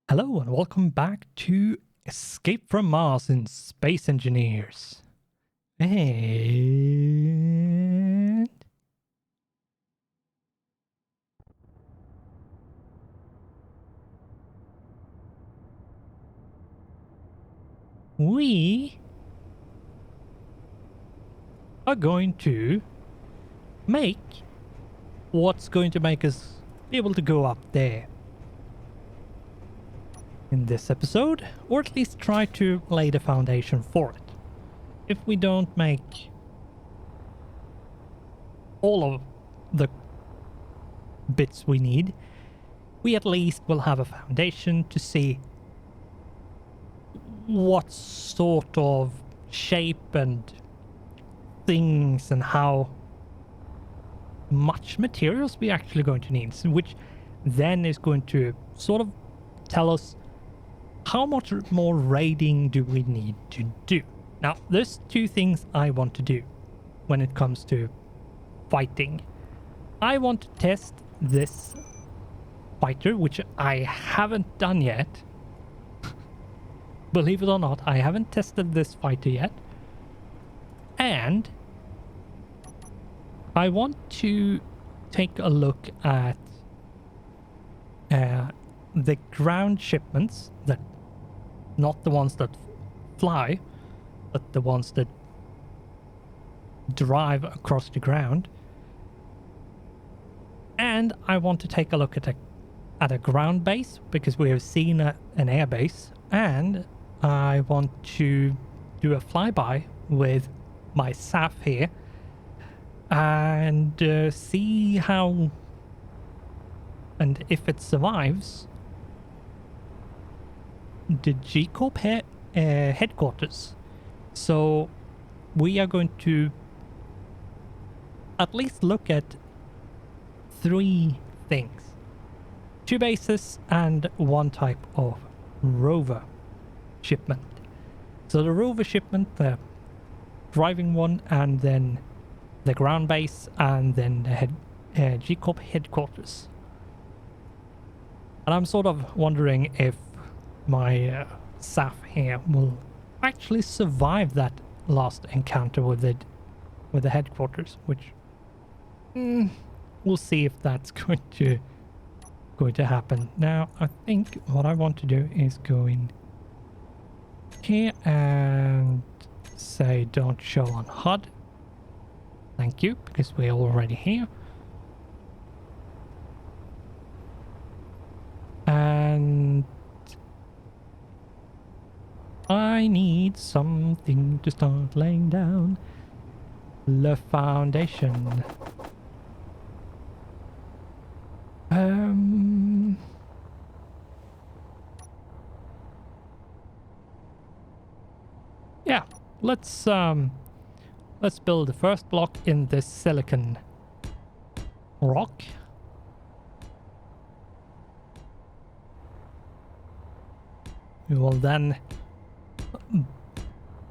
Hello and welcome back to Escape from Mars in Space Engineers. And we are going to make what's going to make us be able to go up there in this episode, or at least try to lay the foundation for it. If we don't make all of the bits we need, we at least will have a foundation to see what sort of shape and things and how much materials we actually going to need, which then is going to sort of tell us how much more raiding do we need to do. Now, there's two things I want to do when it comes to fighting. I want to test this fighter, which I haven't done yet. Believe it or not, I haven't tested this fighter yet. And I want to take a look at the ground shipments, that not the ones that fly, but the ones that drive across the ground. And I want to take a look at a ground base, because we have seen an air base, and I want to do a flyby with my SAF here and see how and if it survives the G-Corp headquarters. So we are going to at least look at three things: two bases and one type of rover shipment. So the rover shipment, the driving one, and then the ground base, and then the G-Corp headquarters. And I'm sort of wondering if my SAF here will actually survive that last encounter with the headquarters, which we'll see if that's going to happen. Now, I think what I want to do is go in here and say don't show on HUD. Thank you, because we're already here. And I need something to start laying down the foundation. Yeah, let's build the first block in this silicon rock. We will then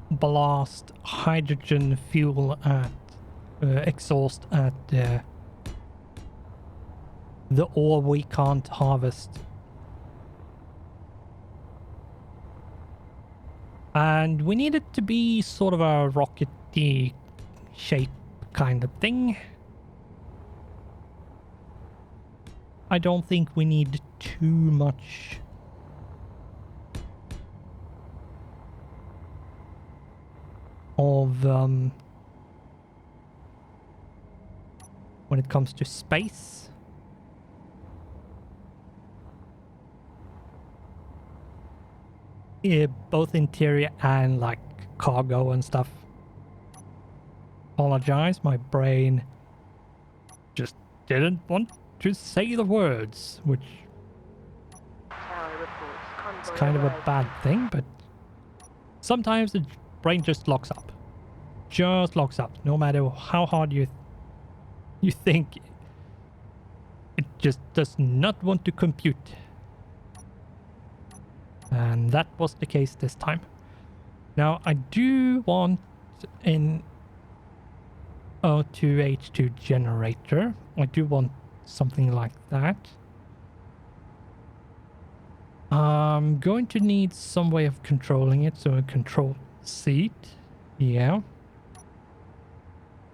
blast hydrogen fuel at exhaust at the ore we can't harvest. And we need it to be sort of a rockety shape kind of thing. I don't think we need too much of when it comes to space. Yeah, both interior and like cargo and stuff. Apologize, my brain just didn't want to say the words, which is kind of a bad thing, but sometimes the brain just locks up. Just locks up. No matter how hard you think, it just does not want to compute. And that was the case this time. Now, I do want an O2H2 generator. I do want something like that. I'm going to need some way of controlling it, so a control seat. Yeah.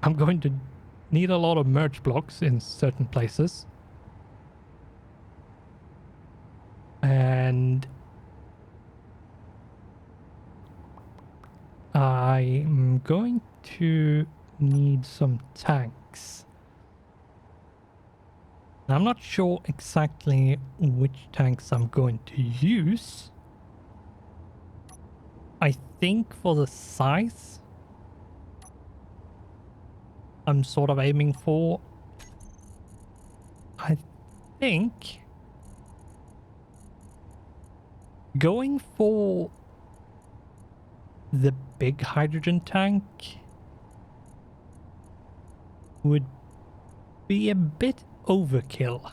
I'm going to need a lot of merge blocks in certain places. And I'm going to need some tanks. I'm not sure exactly which tanks I'm going to use. I think for the size I'm sort of aiming for, I think going for the big hydrogen tank would be a bit overkill.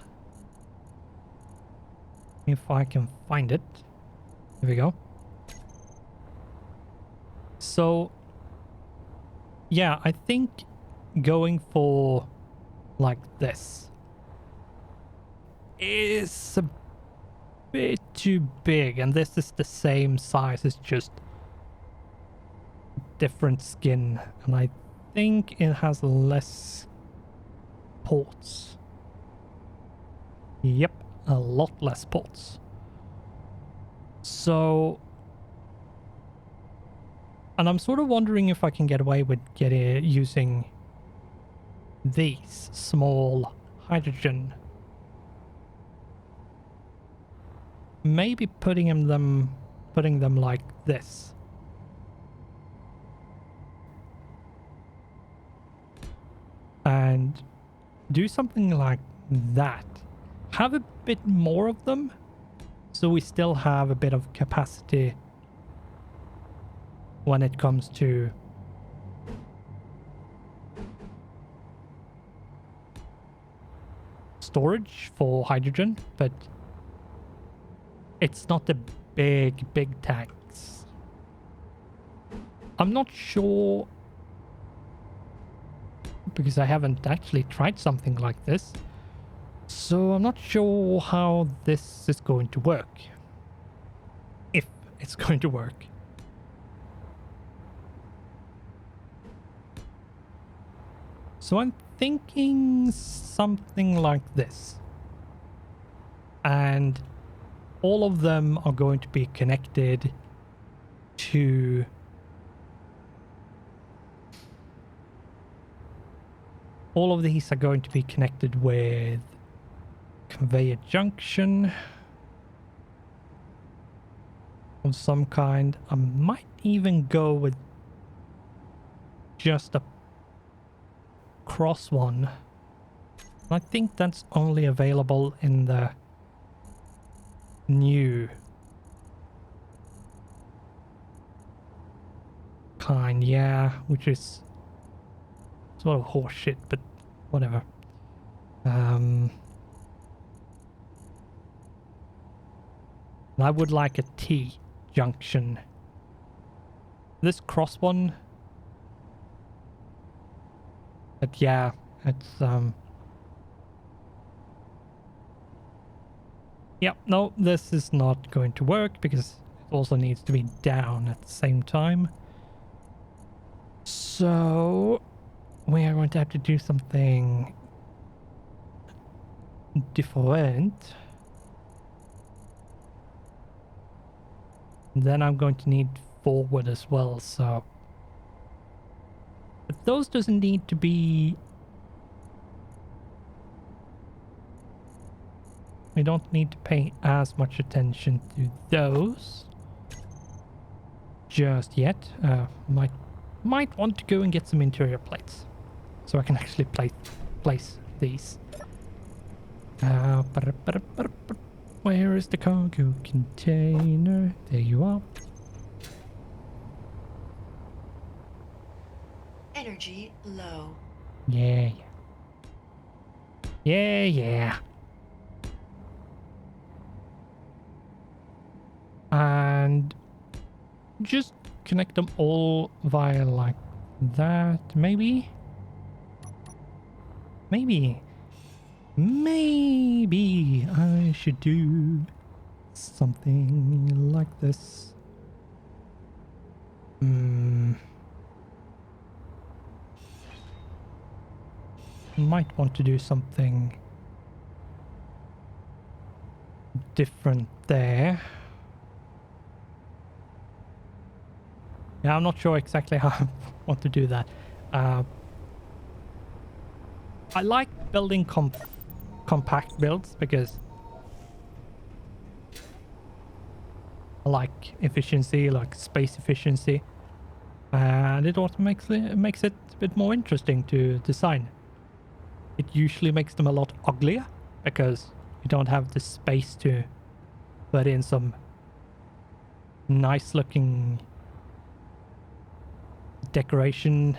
If I can find it. Here we go. So, yeah, I think going for like this is a bit too big, and this is the same size, it's just different skin, and I think it has less ports. Yep, a lot less ports. So, and I'm sort of wondering if I can get away with using these small hydrogen. Maybe putting them like this. And do something like that. Have a bit more of them, so we still have a bit of capacity when it comes to storage for hydrogen, but it's not the big tanks. I'm not sure, because I haven't actually tried something like this, so I'm not sure how this is going to work. If it's going to work. So I'm thinking something like this. And all of them are going to be connected to all of these are going to be connected with conveyor junction of some kind. I might even go with just a cross one. I think that's only available in the new kind, yeah, which is sort of horseshit, but whatever. I would like a T junction. This cross one, but yeah, it's yeah, no, this is not going to work because it also needs to be down at the same time. So we are going to have to do something different. Then I'm going to need forward as well, so but those doesn't need to be, we don't need to pay as much attention to those just yet. Might want to go and get some interior plates so I can actually place these. Where is the cargo container? There you are. Energy low. Yeah. And just connect them all via like that, maybe I should do something like this. Might want to do something different there. Yeah, I'm not sure exactly how I want to do that. I like building compact builds because I like efficiency, like space efficiency, and it also makes it a bit more interesting to design. It usually makes them a lot uglier because you don't have the space to put in some nice looking decoration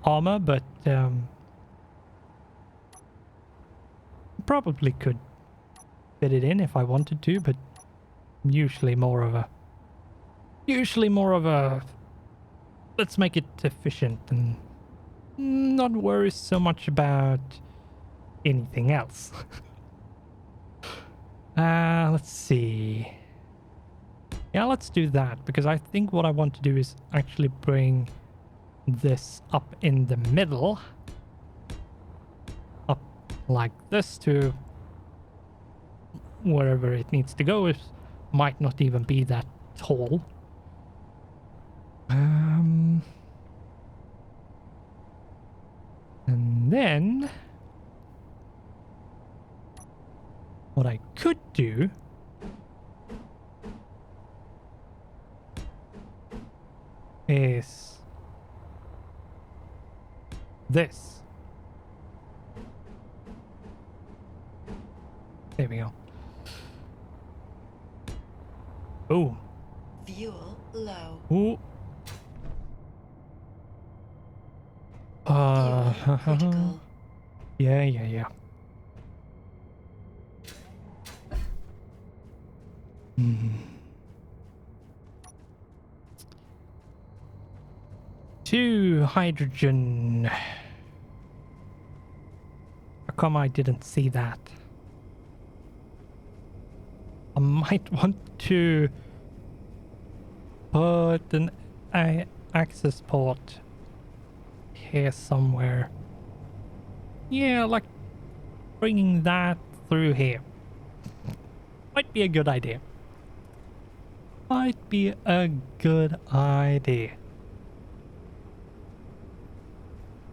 armor, but probably could fit it in if I wanted to, but usually more of a let's make it efficient and not worry so much about anything else. Let's see. Yeah, let's do that, because I think what I want to do is actually bring this up in the middle. Up like this to wherever it needs to go. It might not even be that tall. And then what I could do is this. There we go. Oh. Fuel low. Ooh. Fuel critical. Yeah. Hmm. 2 hydrogen. How come I didn't see that? I might want to put an access port here somewhere. Yeah, like bringing that through here. Might be a good idea. Might be a good idea.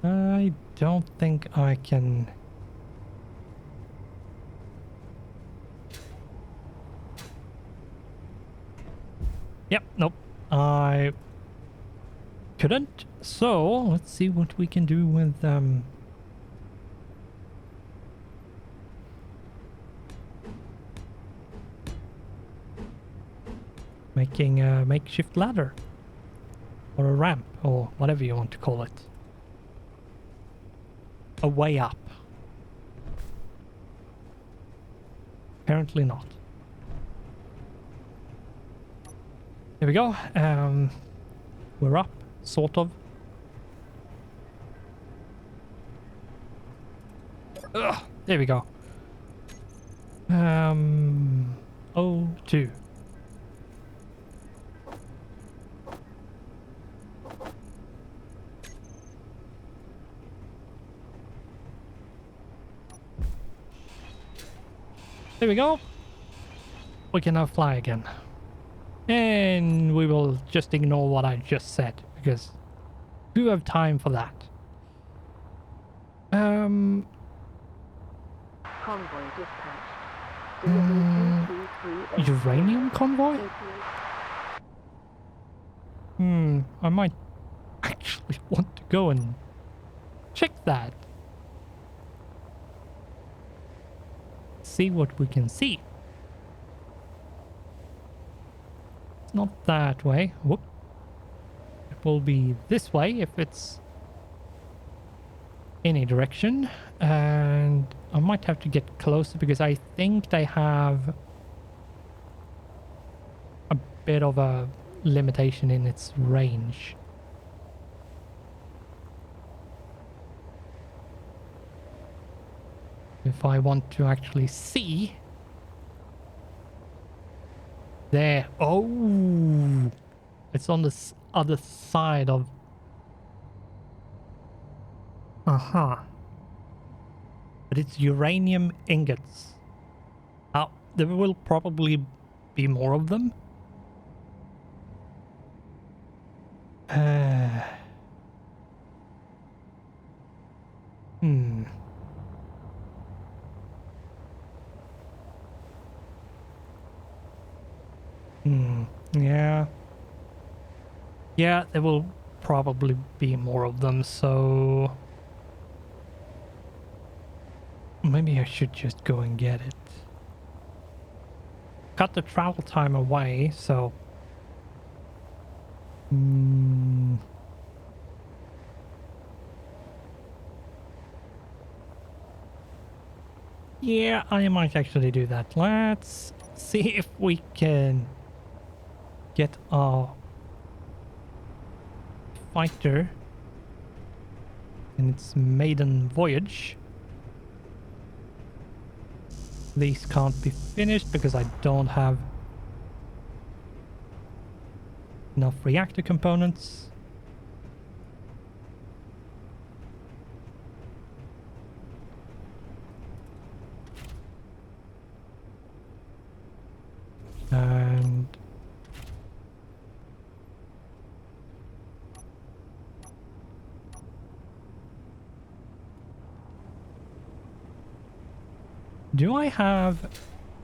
I don't think I can... Yep, nope. I couldn't. So, let's see what we can do with making a makeshift ladder. Or a ramp, or whatever you want to call it. A way up. Apparently not. There we go. We're up, sort of. Ugh, there we go. O2. There we go. We can now fly again. And we will just ignore what I just said, because who have time for that? Convoy dispatched. Delivery 233. Uranium convoy? I might actually want to go and check that. See what we can see. It's not that way. Whoop. It will be this way if it's any direction. And I might have to get closer because I think they have a bit of a limitation in its range. If I want to actually see There. Oh, it's on the other side of. Uh-huh. But it's uranium ingots. There will probably be more of them. Hmm. Yeah. Yeah, there will probably be more of them, so maybe I should just go and get it. Cut the travel time away, so yeah, I might actually do that. Let's see if we can get our fighter in its maiden voyage. These can't be finished because I don't have enough reactor components. And do I have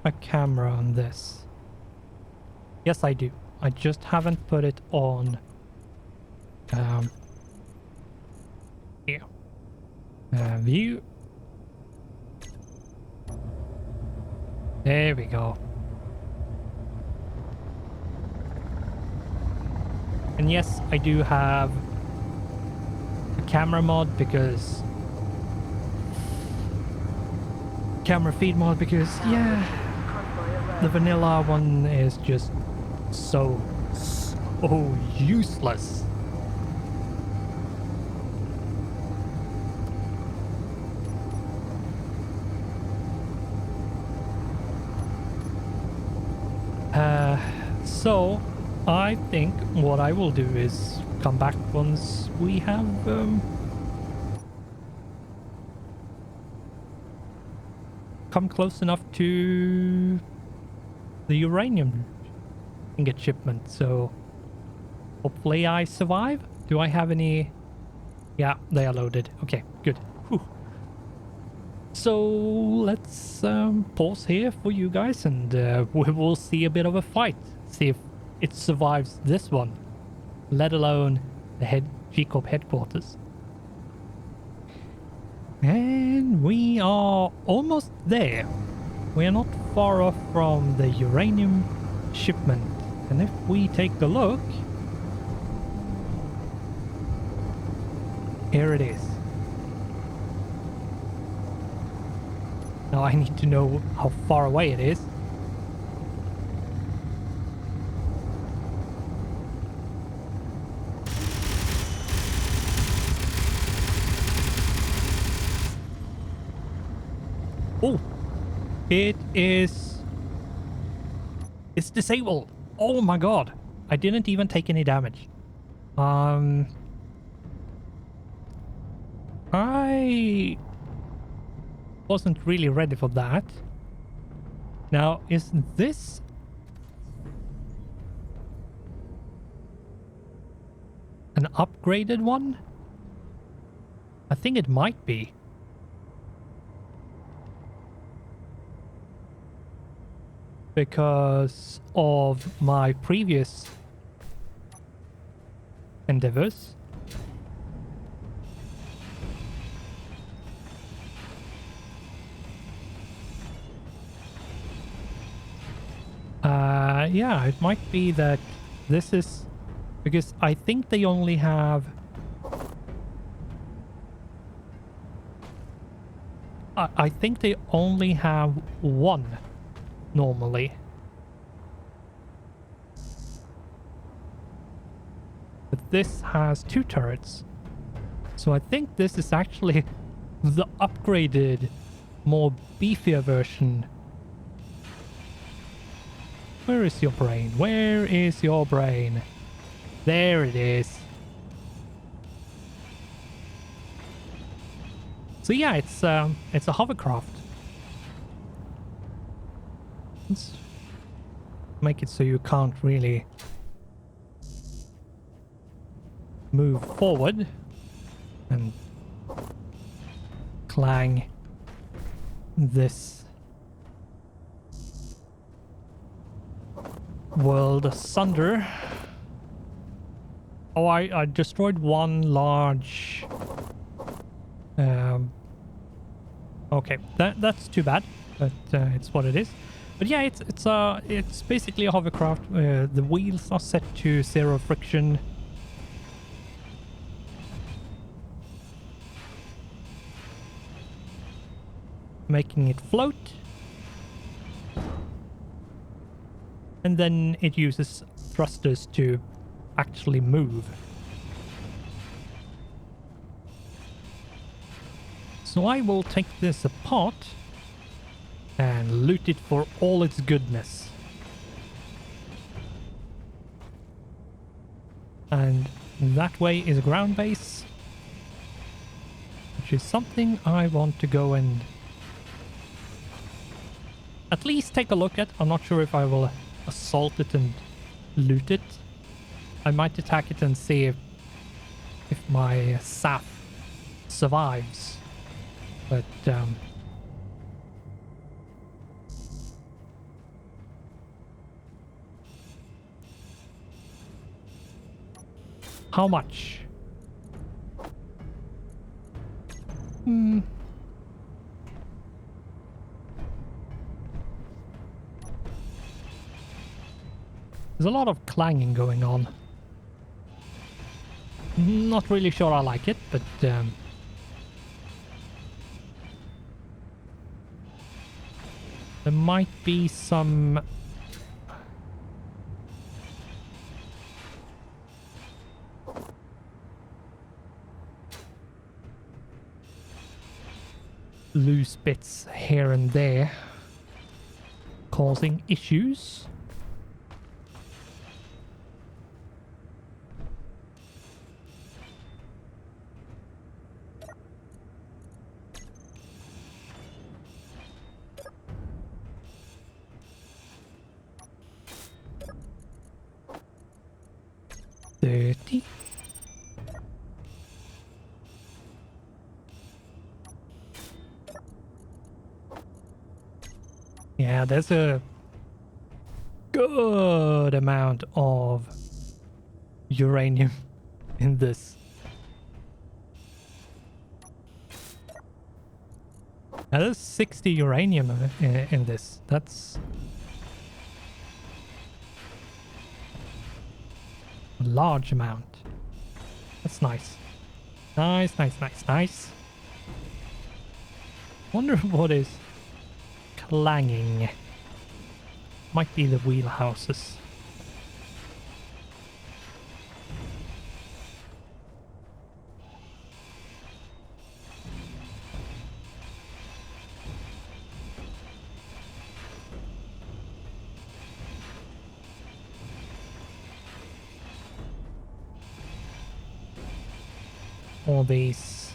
a camera on this? Yes, I do. I just haven't put it on here. View. There we go. And yes, I do have a camera mod because camera feed mod because yeah, the vanilla one is just so useless. So I think what I will do is come back once we have come close enough to the uranium ingot shipment, so hopefully I survive. Do I have any? Yeah, they are loaded. Okay, good. Whew. So let's pause here for you guys, and we will see a bit of a fight. See if it survives this one, let alone the G-Corp headquarters. And we are almost there. We are not far off from the uranium shipment. And if we take a look, here it is. Now I need to know how far away it is. Oh, it's disabled. Oh my god. I didn't even take any damage. I wasn't really ready for that. Now, is this an upgraded one? I think it might be. Because of my previous endeavors. Yeah, it might be that this is because I think they only have I think they only have one normally. But this has two turrets. So I think this is actually the upgraded, more beefier version Where is your brain? Where is your brain? There it is. So yeah, it's a hovercraft. Let's make it so you can't really move forward and clang this world asunder. Oh, I destroyed one large... okay, that's too bad, but it's what it is. But yeah, it's basically a hovercraft. The wheels are set to 0 friction. Making it float. And then it uses thrusters to actually move. So I will take this apart and loot it for all its goodness. And that way is a ground base, which is something I want to go and at least take a look at. I'm not sure if I will assault it and loot it. I might attack it and see if my SAF survives. But how much? There's a lot of clanging going on. Not really sure I like it, but there might be some loose bits here and there causing issues. Yeah, there's a good amount of uranium in this. Now, there's 60 uranium in this. That's a large amount. That's nice. Nice. Wonder what is clanging. Might be the wheelhouses. All these.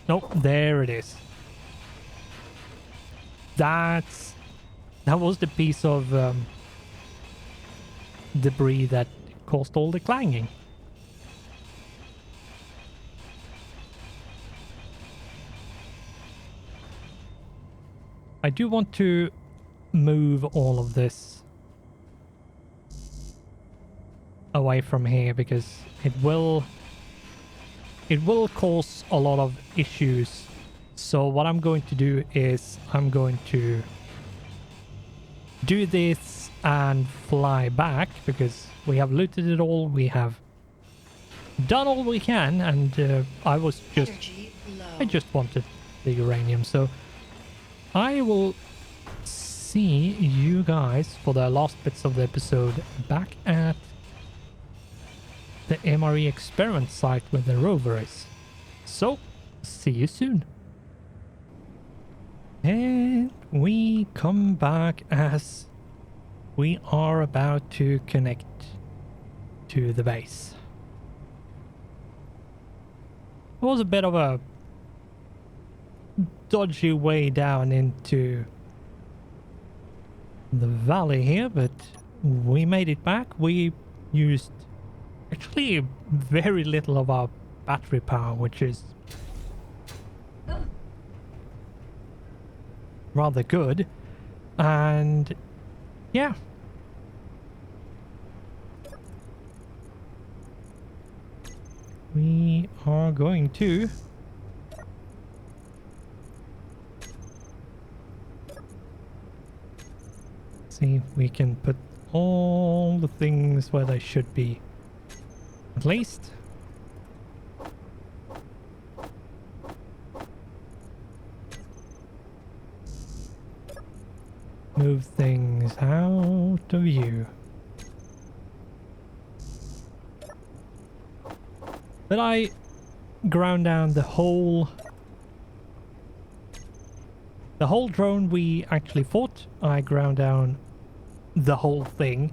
Nope, there it is. That was the piece of debris that caused all the clanging. I do want to move all of this away from here because it will cause a lot of issues. So what I'm going to do is I'm going to do this and fly back because we have looted it all. We have done all we can, and I just wanted the uranium. So I will see you guys for the last bits of the episode back at the MRE experiment site where the rover is. So see you soon. And we come back as we are about to connect to the base. It was a bit of a dodgy way down into the valley here, but we made it back. We used actually very little of our battery power, which is rather good. And yeah, we are going to see if we can put all the things where they should be, at least. Move things out of view. But I ground down the whole drone we actually fought. I ground down the whole thing.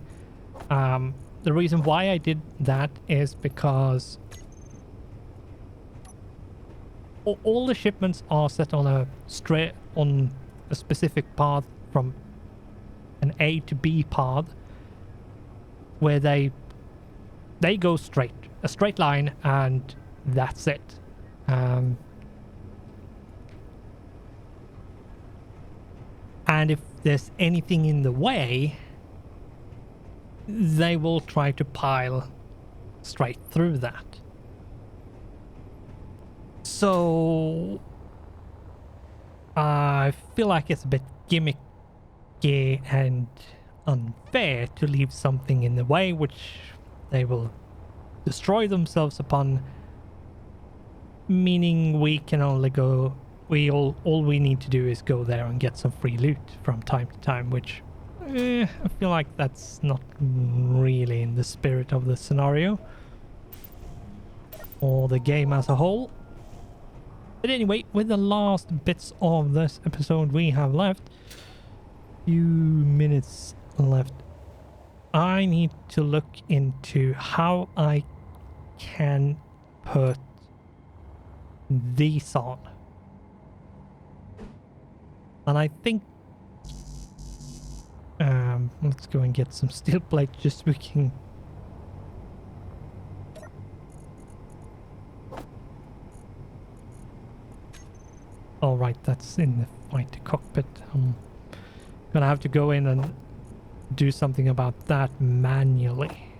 The reason why I did that is because all the shipments are set on a specific path, from an A to B path, where they go straight, a straight line, and that's it. And if there's anything in the way, they will try to pile straight through that. So I feel like it's a bit gimmicky and unfair to leave something in the way which they will destroy themselves upon, meaning we can only go, all we need to do is go there and get some free loot from time to time, which I feel like that's not really in the spirit of the scenario or the game as a whole. But anyway, with the last bits of this episode we have left, few minutes left, I need to look into how I can put these on. And I think let's go and get some steel plate just so we can all right, that's in the fighter cockpit. I'm gonna have to go in and do something about that manually,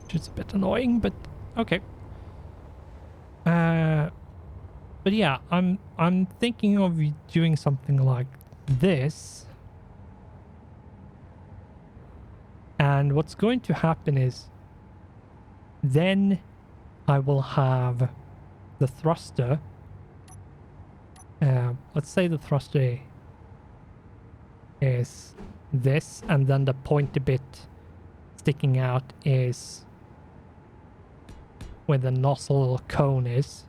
which is a bit annoying, but okay. But yeah, I'm thinking of doing something like this. And what's going to happen is then I will have the thruster. Let's say the thruster is this, and then the pointy bit sticking out is where the nozzle cone is.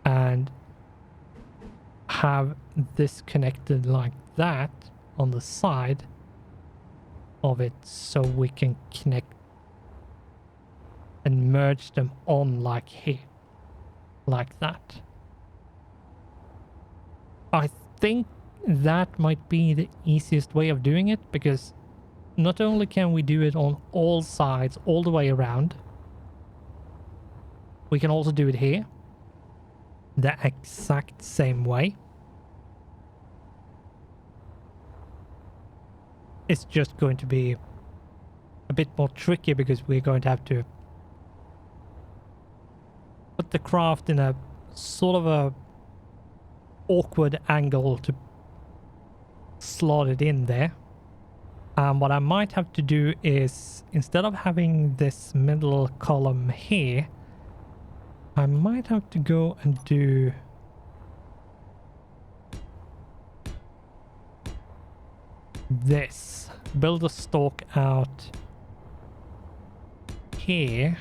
And have this connected like that on the side of it, so we can connect and merge them on like here, like that. I think that might be the easiest way of doing it, because not only can we do it on all sides all the way around, we can also do it here the exact same way. It's just going to be a bit more tricky, because we're going to have to put the craft in a sort of a awkward angle to slot it in there. What I might have to do is, instead of having this middle column here, I might have to go and do this. Build a stalk out here.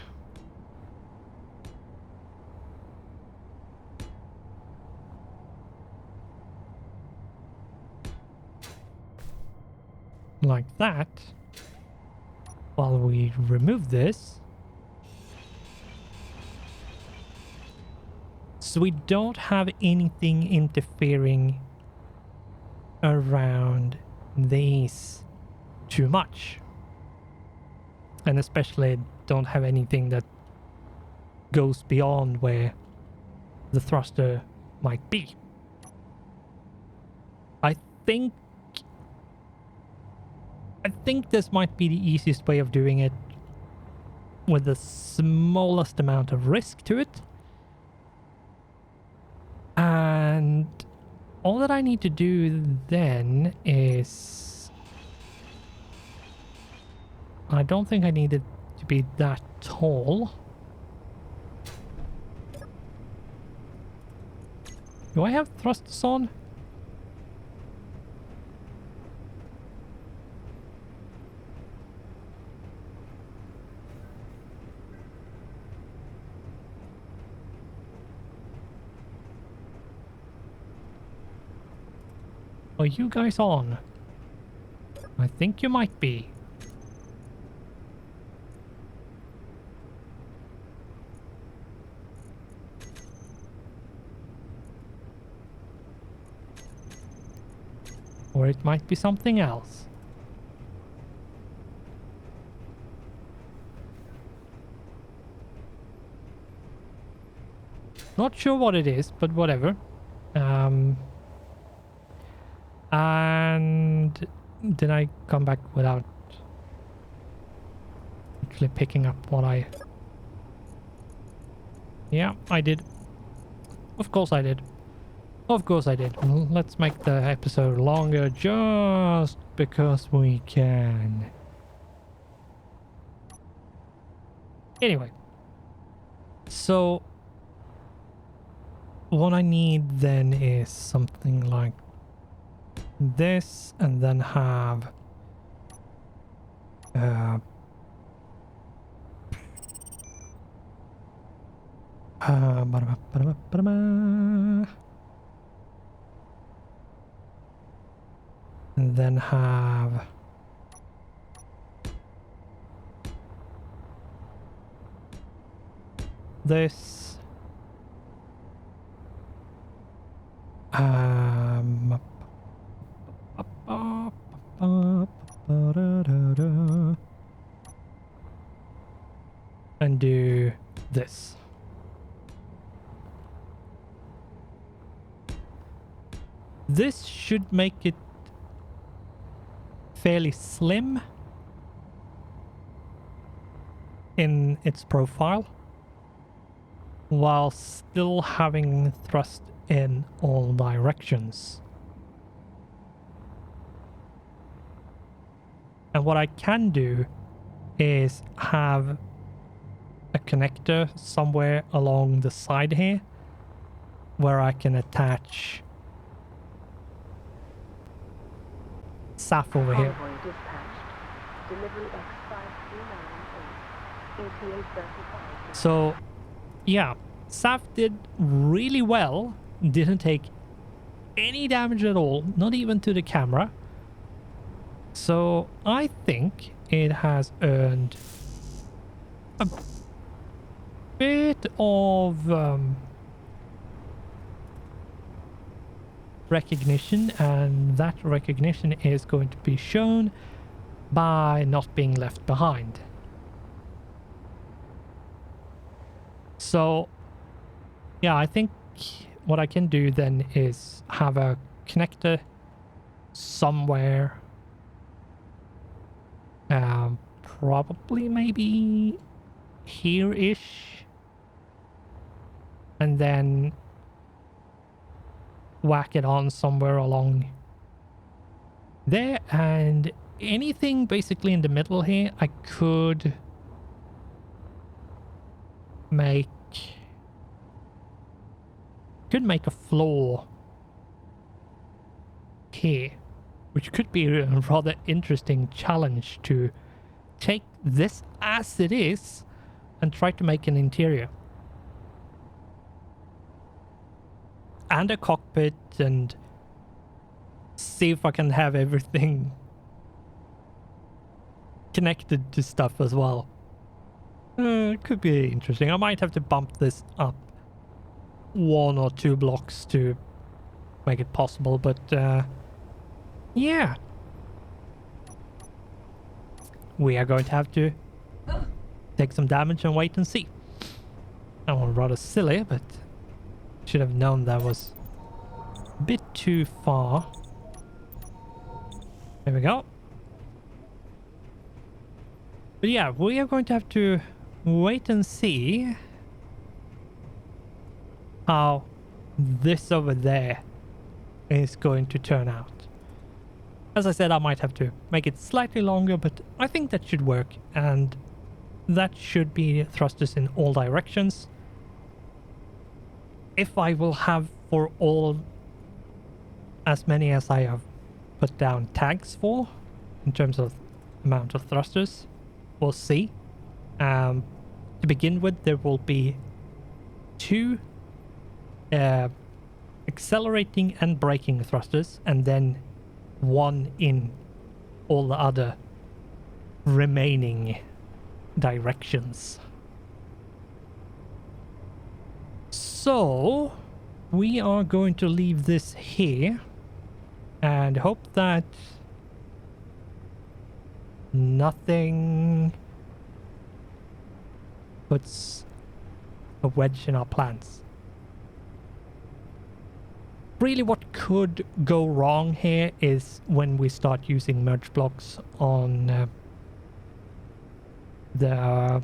like that. While we remove this. So we don't have anything interfering around these too much. And especially don't have anything that goes beyond where the thruster might be. I think this might be the easiest way of doing it with the smallest amount of risk to it. And all that I need to do then is... I don't think I need it to be that tall. Do I have thrusters on? Are you guys on? I think you might be. Or it might be something else. Not sure what it is, but whatever. And did I come back without actually picking up what I... Yeah, I did. Of course I did. Of course I did. Well, let's make the episode longer just because we can. Anyway. So what I need then is something like this, and then have and then have this and do this. This should make it fairly slim in its profile, while still having thrust in all directions. And what I can do is have a connector somewhere along the side here where I can attach SAF over here. Convoy dispatched. Delivery X5398, ETA 35. So, yeah, SAF did really well. Didn't take any damage at all, not even to the camera. So, I think it has earned a bit of recognition, and that recognition is going to be shown by not being left behind. So yeah, I think what I can do then is have a connector somewhere, probably maybe here-ish, and then whack it on somewhere along there, and anything basically in the middle here I could make a floor here, which could be a rather interesting challenge to take this as it is and try to make an interior and a cockpit and see if I can have everything connected to stuff as well. It could be interesting. I might have to bump this up 1 or 2 blocks to make it possible, but yeah. We are going to have to take some damage and wait and see. That was rather silly, but should have known that was a bit too far. There we go. But yeah, we are going to have to wait and see how this over there is going to turn out. As I said, I might have to make it slightly longer, but I think that should work, and that should be thrusters in all directions. If I will have for all as many as I have put down tags for in terms of amount of thrusters, we'll see. To begin with, there will be 2 accelerating and braking thrusters, and then 1 in all the other remaining directions. So we are going to leave this here and hope that nothing puts a wedge in our plans. Really, what could go wrong here is when we start using merge blocks on the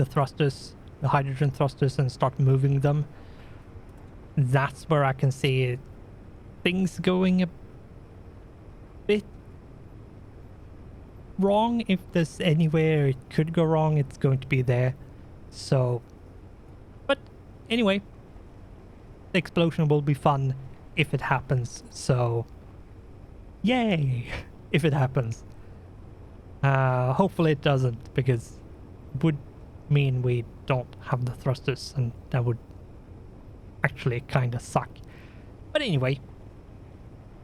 thrusters, the hydrogen thrusters, and start moving them. That's where I can see things going a bit wrong. If there's anywhere it could go wrong, it's going to be there. So, but anyway, the explosion will be fun if it happens. So, yay if it happens. Hopefully it doesn't, because it would mean we don't have the thrusters, and that would actually kind of suck. But anyway,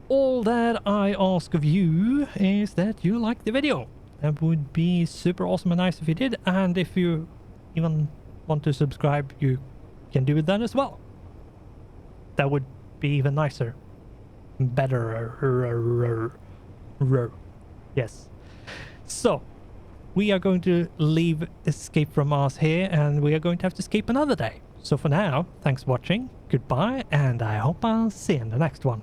all that I ask of you is that you like the video. That would be super awesome and nice if you did, and if you even want to subscribe, you can do that as well. That would be even nicer. Better. Yes. So, we are going to leave Escape from Mars here, and we are going to have to escape another day. So for now, thanks for watching, goodbye, and I hope I'll see you in the next one.